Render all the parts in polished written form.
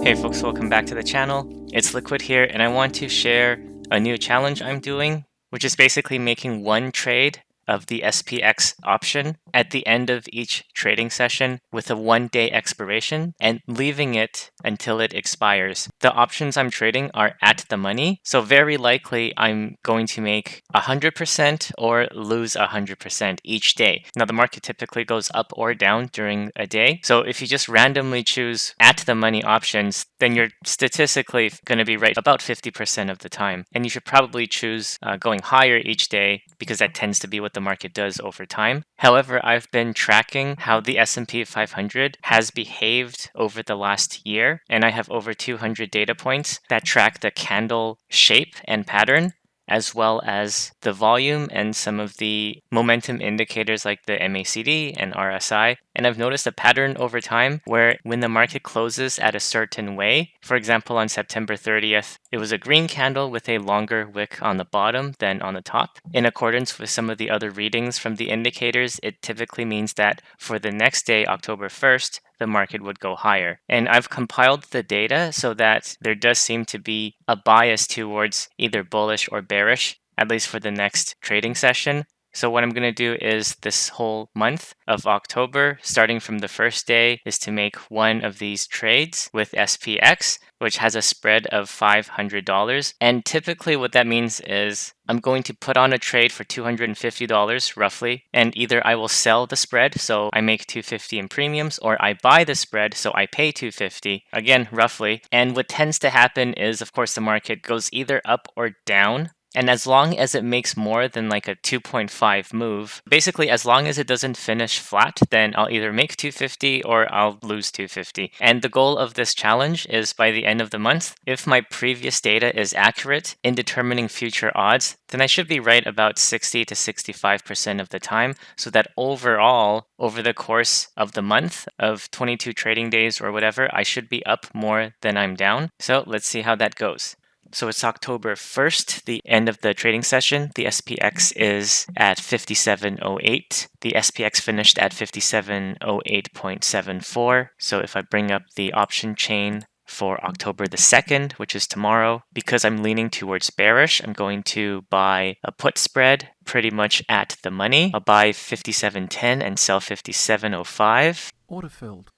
Hey folks, welcome back to the channel. It's Liquid here, and I want to share a new challenge I'm doing, which is basically making one trade of the SPX option at the end of each trading session with a 1-day expiration and leaving it until it expires. The options I'm trading are at the money, so very likely I'm going to make 100% or lose 100% each day. Now the market typically goes up or down during a day, so if you just randomly choose at the money options, then you're statistically going to be right about 50% of the time. And you should probably choose going higher each day because that tends to be what the market does over time. However, I've been tracking how the S&P 500 has behaved over the last year, and I have over 200 data points that track the candle shape and pattern, as well as the volume and some of the momentum indicators like the MACD and RSI. And I've noticed a pattern over time where when the market closes at a certain way, for example, on September 30th, it was a green candle with a longer wick on the bottom than on the top. In accordance with some of the other readings from the indicators, it typically means that for the next day, October 1st, the market would go higher. And I've compiled the data so that there does seem to be a bias towards either bullish or bearish, at least for the next trading session. So what I'm going to do is this whole month of October, starting from the first day, is to make one of these trades with SPX, which has a spread of $500. And typically what that means is I'm going to put on a trade for $250 roughly, and either I will sell the spread, so I make $250 in premiums, or I buy the spread, so I pay $250, again, roughly. And what tends to happen is, of course, the market goes either up or down. And as long as it makes more than like a 2.5 move, basically as long as it doesn't finish flat, then I'll either make 250 or I'll lose 250. And the goal of this challenge is by the end of the month, if my previous data is accurate in determining future odds, then I should be right about 60 to 65% of the time, so that overall, over the course of the month of 22 trading days or whatever, I should be up more than I'm down. So let's see how that goes. So it's October 1st, the end of the trading session. The SPX is at 57.08. The SPX finished at 57.08.74. So if I bring up the option chain for October the 2nd, which is tomorrow, because I'm leaning towards bearish, I'm going to buy a put spread pretty much at the money. I'll buy 57.10 and sell 57.05. Order filled.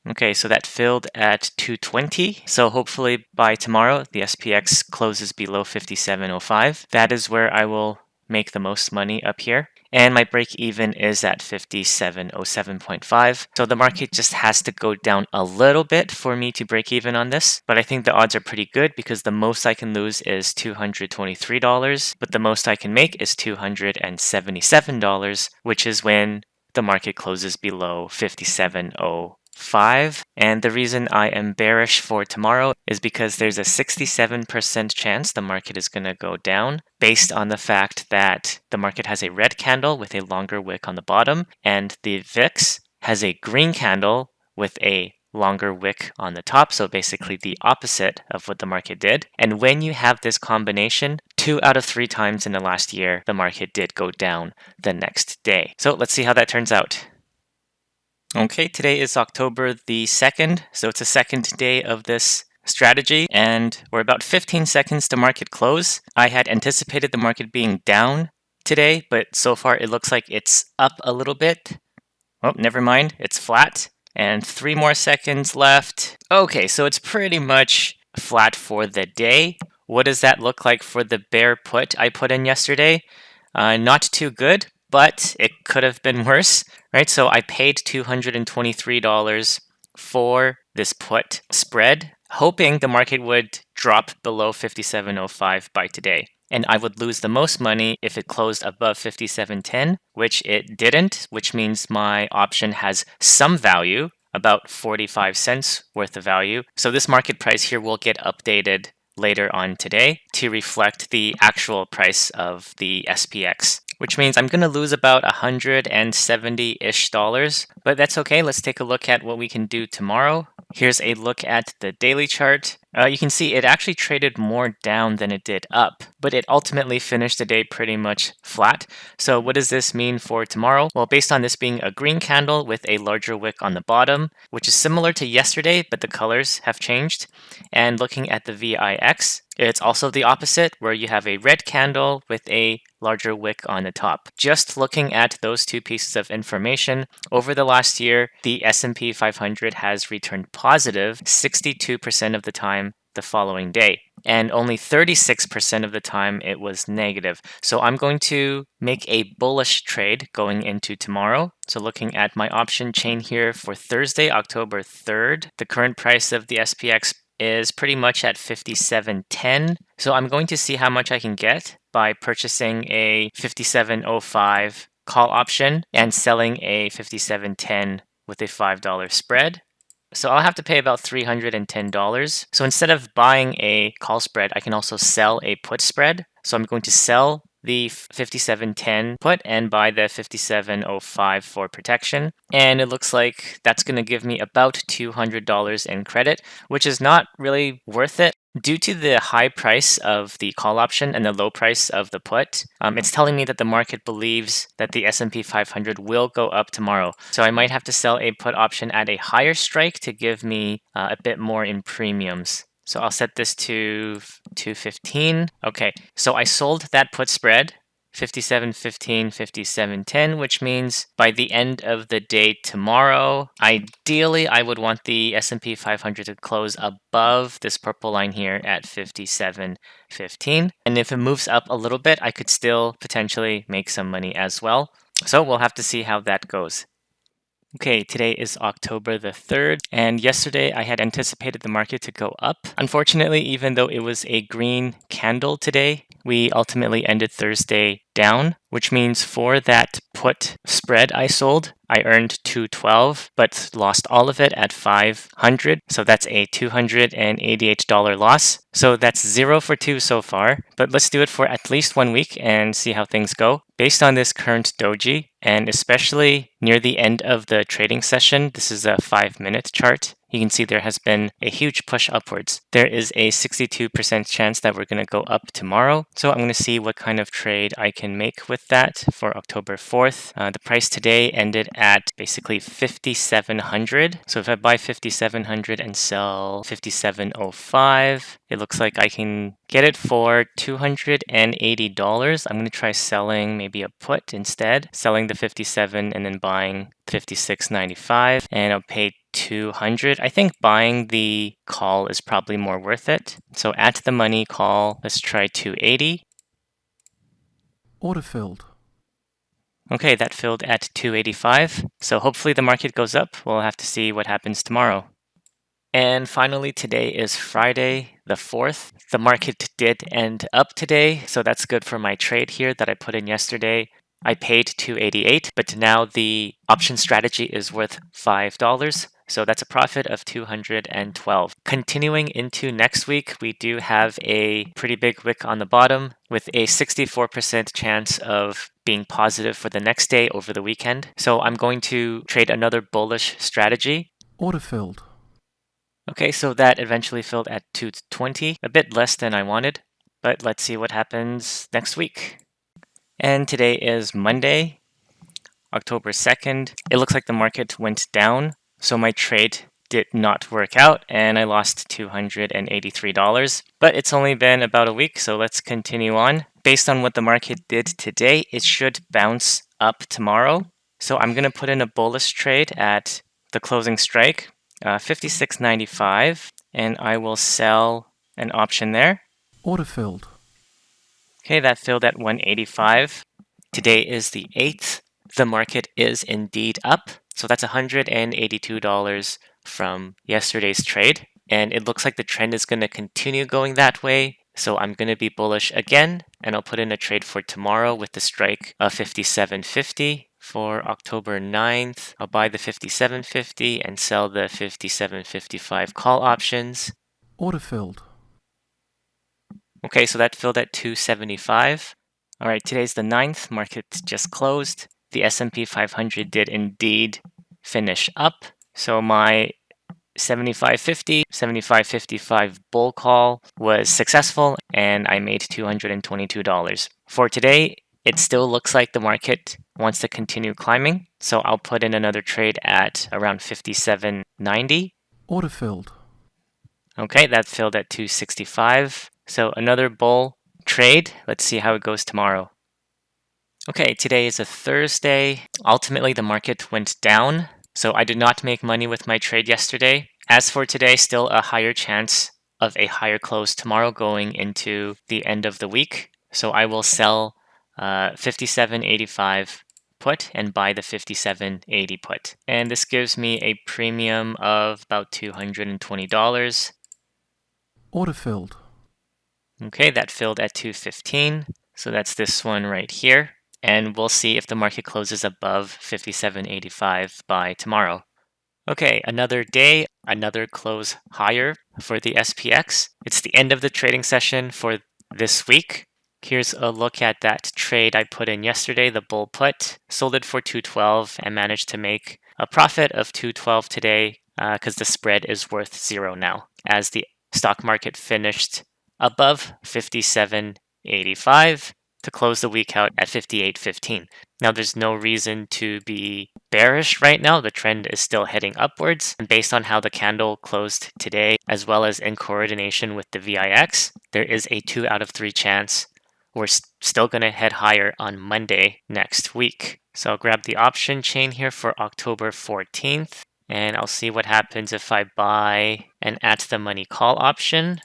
Okay, so that filled at 220. So hopefully by tomorrow, the SPX closes below 57.05. That is where I will make the most money up here. And my break even is at 57.07.5. So the market just has to go down a little bit for me to break even on this. But I think the odds are pretty good because the most I can lose is $223, but the most I can make is $277, which is when the market closes below 57.05. And the reason I am bearish for tomorrow is because there's a 67% chance the market is going to go down based on the fact that the market has a red candle with a longer wick on the bottom, and the VIX has a green candle with a longer wick on the top, so basically the opposite of what the market did. And when you have this combination, 2 out of 3 times in the last year, the market did go down the next day. So let's see how that turns out. Okay, today is October the 2nd, so it's the second day of this strategy, and we're about 15 seconds to market close. I had anticipated the market being down today, but so far it looks like it's up a little bit. Oh, never mind, it's flat. And 3 more seconds left. Okay, so it's pretty much flat for the day. What does that look like for the bear put I put in yesterday? Not too good, but it could have been worse, right? So I paid $223 for this put spread, hoping the market would drop below 57.05 by today. And I would lose the most money if it closed above 57.10, which it didn't, which means my option has some value, about 45 cents worth of value. So this market price here will get updated later on today to reflect the actual price of the SPX, which means I'm going to lose about $170-ish, but that's okay. Let's take a look at what we can do tomorrow. Here's a look at the daily chart. You can see it actually traded more down than it did up, but it ultimately finished the day pretty much flat. So what does this mean for tomorrow? Well, based on this being a green candle with a larger wick on the bottom, which is similar to yesterday, but the colors have changed. And looking at the VIX, it's also the opposite, where you have a red candle with a larger wick on the top. Just looking at those two pieces of information, over the last year, the S&P 500 has returned positive 62% of the time the following day, and only 36% of the time it was negative. So I'm going to make a bullish trade going into tomorrow. So looking at my option chain here for Thursday, October 3rd, the current price of the SPX is pretty much at 57.10. So I'm going to see how much I can get by purchasing a 57.05 call option and selling a 57.10 with a $5 spread. So I'll have to pay about $310. So instead of buying a call spread, I can also sell a put spread. So I'm going to sell the 57.10 put and buy the 57.05 for protection. And it looks like that's going to give me about $200 in credit, which is not really worth it. Due to the high price of the call option and the low price of the put, it's telling me that the market believes that the S&P 500 will go up tomorrow. So I might have to sell a put option at a higher strike to give me a bit more in premiums. So I'll set this to 215. Okay, so I sold that put spread, 57.15, 57.10, which means by the end of the day tomorrow, ideally I would want the S&P 500 to close above this purple line here at 57.15. And if it moves up a little bit, I could still potentially make some money as well. So we'll have to see how that goes. Okay, today is October the 3rd, and yesterday I had anticipated the market to go up. Unfortunately, even though it was a green candle today, we ultimately ended Thursday down, which means for that put spread I sold, I earned $212, but lost all of it at $500. So that's a $288 loss. So that's 0 for 2 so far, but let's do it for at least 1 week and see how things go. Based on this current doji, and especially near the end of the trading session, this is a 5-minute chart, you can see there has been a huge push upwards. There is a 62% chance that we're going to go up tomorrow. So I'm going to see what kind of trade I can make with that for October 4th. The price today ended at basically 5,700. So if I buy 5,700 and sell 57.05, it looks like I can get it for $280. I'm going to try selling maybe a put instead, selling the 57 and then buying 56.95, and I'll pay 200. I think buying the call is probably more worth it. So at the money call, let's try 280. Order filled. Okay, that filled at 285. So hopefully the market goes up. We'll have to see what happens tomorrow. And finally, today is Friday the 4th. The market did end up today, so that's good for my trade here that I put in yesterday. I paid $288, but now the option strategy is worth $5. So that's a profit of $212. Continuing into next week, we do have a pretty big wick on the bottom with a 64% chance of being positive for the next day over the weekend. So I'm going to trade another bullish strategy. Order filled. Okay, so that eventually filled at 220, a bit less than I wanted, but let's see what happens next week. And today is Monday, October 2nd. It looks like the market went down, so my trade did not work out and I lost $283. But it's only been about a week, so let's continue on. Based on what the market did today, it should bounce up tomorrow. So I'm going to put in a bullish trade at the closing strike, 56.95, and I will sell an option there. Order filled. Okay, that filled at 185. Today is the 8th. The market is indeed up. So that's $182 from yesterday's trade. And it looks like the trend is going to continue going that way. So I'm going to be bullish again. And I'll put in a trade for tomorrow with the strike of 57.50. For October 9th, I'll buy the 57.50 and sell the 57.55 call options. Order filled. Okay, so that filled at 275. All right, today's the 9th. Market just closed. The S&P 500 did indeed finish up. So my 75.50, 75.55 bull call was successful and I made $222. For today, it still looks like the market wants to continue climbing, so I'll put in another trade at around 57.90. Order filled. Okay, that filled at 265. So another bull trade. Let's see how it goes tomorrow. Okay, today is a Thursday. Ultimately, the market went down, so I did not make money with my trade yesterday. As for today, still a higher chance of a higher close tomorrow going into the end of the week. So I will sell 57.85 put and buy the 57.80 put. And this gives me a premium of about $220. Order filled. Okay, that filled at 215. So that's this one right here. And we'll see if the market closes above 57.85 by tomorrow. Okay, another day, another close higher for the SPX. It's the end of the trading session for this week. Here's a look at that trade I put in yesterday, the bull put. Sold it for 212 and managed to make a profit of 212 today because the spread is worth 0 now, as the stock market finished above 57.85 to close the week out at 58.15. Now, there's no reason to be bearish right now. The trend is still heading upwards. And based on how the candle closed today, as well as in coordination with the VIX, there is a 2 out of 3 chance we're still going to head higher on Monday next week. So I'll grab the option chain here for October 14th. And I'll see what happens if I buy an at the money call option.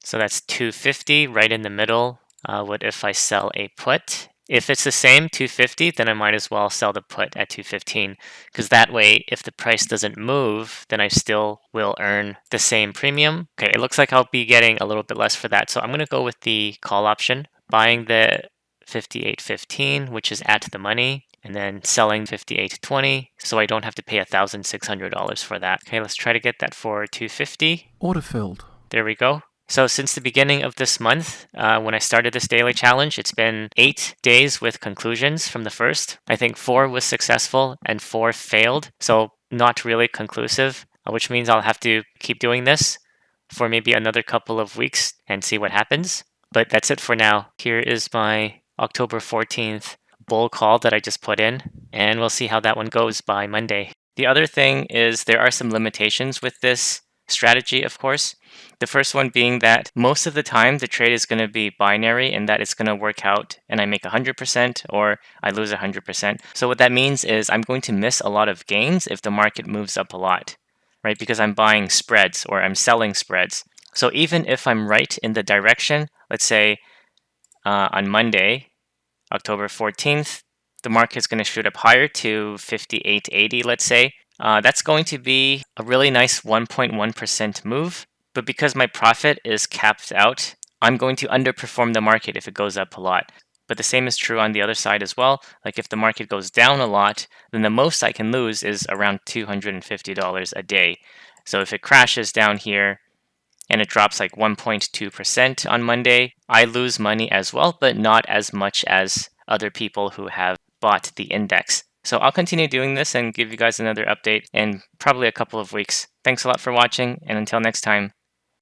So that's 250 right in the middle. What if I sell a put? If it's the same, 250, then I might as well sell the put at 215, because that way, if the price doesn't move, then I still will earn the same premium. Okay, it looks like I'll be getting a little bit less for that, so I'm going to go with the call option, buying the 58.15, which is at the money, and then selling 58.20, so I don't have to pay $1,600 for that. Okay, let's try to get that for 250. Order filled. There we go. So since the beginning of this month, when I started this daily challenge, it's been 8 days with conclusions from the first. I think 4 was successful and 4 failed. So not really conclusive, which means I'll have to keep doing this for maybe another couple of weeks and see what happens. But that's it for now. Here is my October 14th bull call that I just put in, and we'll see how that one goes by Monday. The other thing is there are some limitations with this strategy, of course. The first one being that most of the time the trade is going to be binary and that it's going to work out and I make 100% or I lose 100%. So what that means is I'm going to miss a lot of gains if the market moves up a lot, right? Because I'm buying spreads or I'm selling spreads. So even if I'm right in the direction, let's say on Monday, October 14th, the market's going to shoot up higher to 58.80, let's say. That's going to be a really nice 1.1% move. But because my profit is capped out, I'm going to underperform the market if it goes up a lot. But the same is true on the other side as well. Like if the market goes down a lot, then the most I can lose is around $250 a day. So if it crashes down here and it drops like 1.2% on Monday, I lose money as well, but not as much as other people who have bought the index. So I'll continue doing this and give you guys another update in probably a couple of weeks. Thanks a lot for watching, and until next time,